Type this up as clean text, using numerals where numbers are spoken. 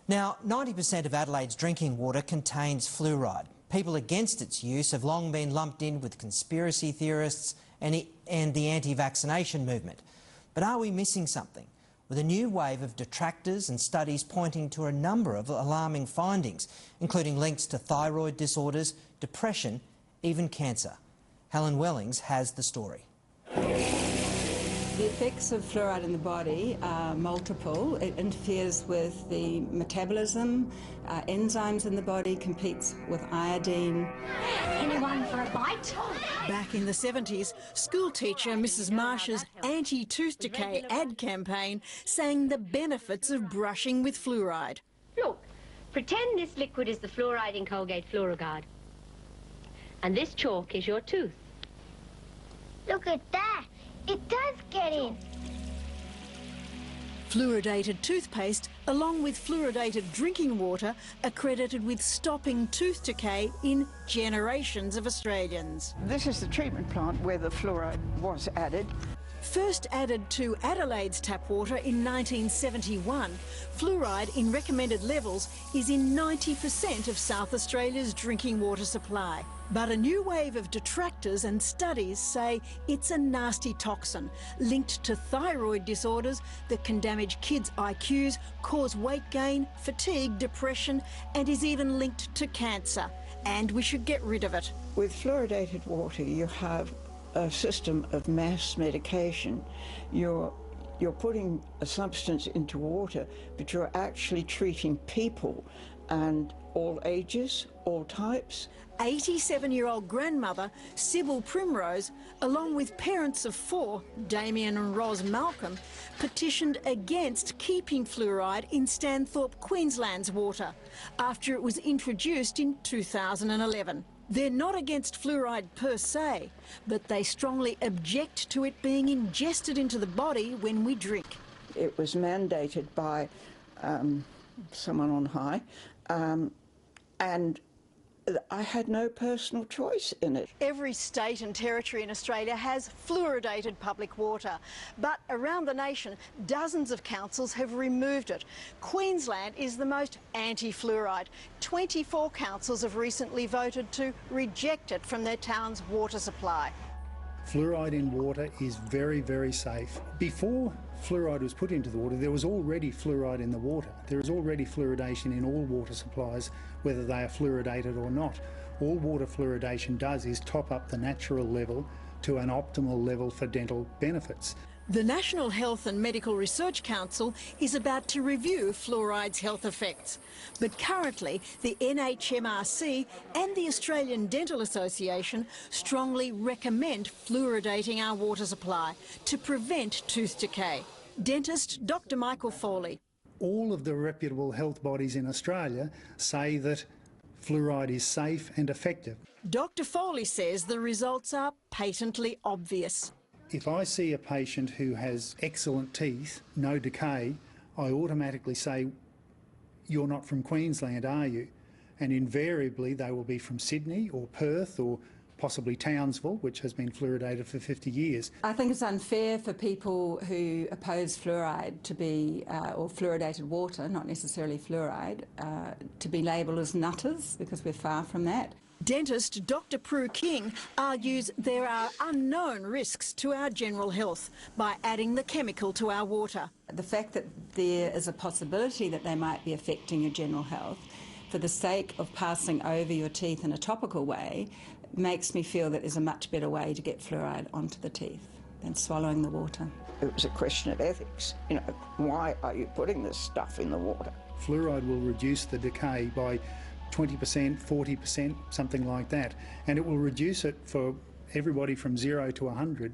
Now, 90% of Adelaide's drinking water contains fluoride. People against its use have long been lumped in with conspiracy theorists and the anti-vaccination movement. But are we missing something? With a new wave of detractors and studies pointing to a number of alarming findings, including links to thyroid disorders, depression, even cancer. Helen Wellings has the story. The effects of fluoride in the body are multiple. It interferes with the metabolism, enzymes in the body, competes with iodine. Anyone for a bite? Back in the 70s, schoolteacher Mrs Marsh's anti-tooth decay ad campaign sang the benefits of brushing with fluoride. Look, pretend this liquid is the fluoride in Colgate Fluoriguard. And this chalk is your tooth. Look at that. It does get in. Fluoridated toothpaste, along with fluoridated drinking water, are credited with stopping tooth decay in generations of Australians. This is the treatment plant where the fluoride was added. First added to Adelaide's tap water in 1971, fluoride in recommended levels is in 90% of South Australia's drinking water supply. But a new wave of detractors and studies say it's a nasty toxin linked to thyroid disorders that can damage kids' IQs, cause weight gain, fatigue, depression, and is even linked to cancer. And we should get rid of it. With fluoridated water, you have a system of mass medication. You're putting a substance into water, but you're actually treating people, and all ages, all types. 87-year-old grandmother Sybil Primrose, along with parents of 4, Damien and Ros Malcolm, petitioned against keeping fluoride in Stanthorpe, Queensland's water after it was introduced in 2011. They're not against fluoride per se, but they strongly object to it being ingested into the body when we drink. It was mandated by someone on high, and I had no personal choice in it. Every state and territory in Australia has fluoridated public water, but around the nation, dozens of councils have removed it. Queensland is the most anti-fluoride. 24 councils have recently voted to reject it from their town's water supply. Fluoride in water is very, very safe. Before fluoride was put into the water, there was already fluoride in the water. There is already fluoridation in all water supplies, whether they are fluoridated or not. All water fluoridation does is top up the natural level to an optimal level for dental benefits. The National Health and Medical Research Council is about to review fluoride's health effects. But currently, the NHMRC and the Australian Dental Association strongly recommend fluoridating our water supply to prevent tooth decay. Dentist Dr. Michael Foley. All of the reputable health bodies in Australia say that fluoride is safe and effective. Dr. Foley says the results are patently obvious. If I see a patient who has excellent teeth, no decay, I automatically say, "You're not from Queensland, are you?" And invariably they will be from Sydney or Perth or possibly Townsville, which has been fluoridated for 50 years. I think it's unfair for people who oppose fluoride to be, or fluoridated water, not necessarily fluoride, to be labelled as nutters, because we're far from that. Dentist Dr. Prue King argues there are unknown risks to our general health by adding the chemical to our water. The fact that there is a possibility that they might be affecting your general health for the sake of passing over your teeth in a topical way makes me feel that there's a much better way to get fluoride onto the teeth than swallowing the water. It was a question of ethics. You know, why are you putting this stuff in the water? Fluoride will reduce the decay by 20%, 40%, something like that. And it will reduce it for everybody from 0 to 100.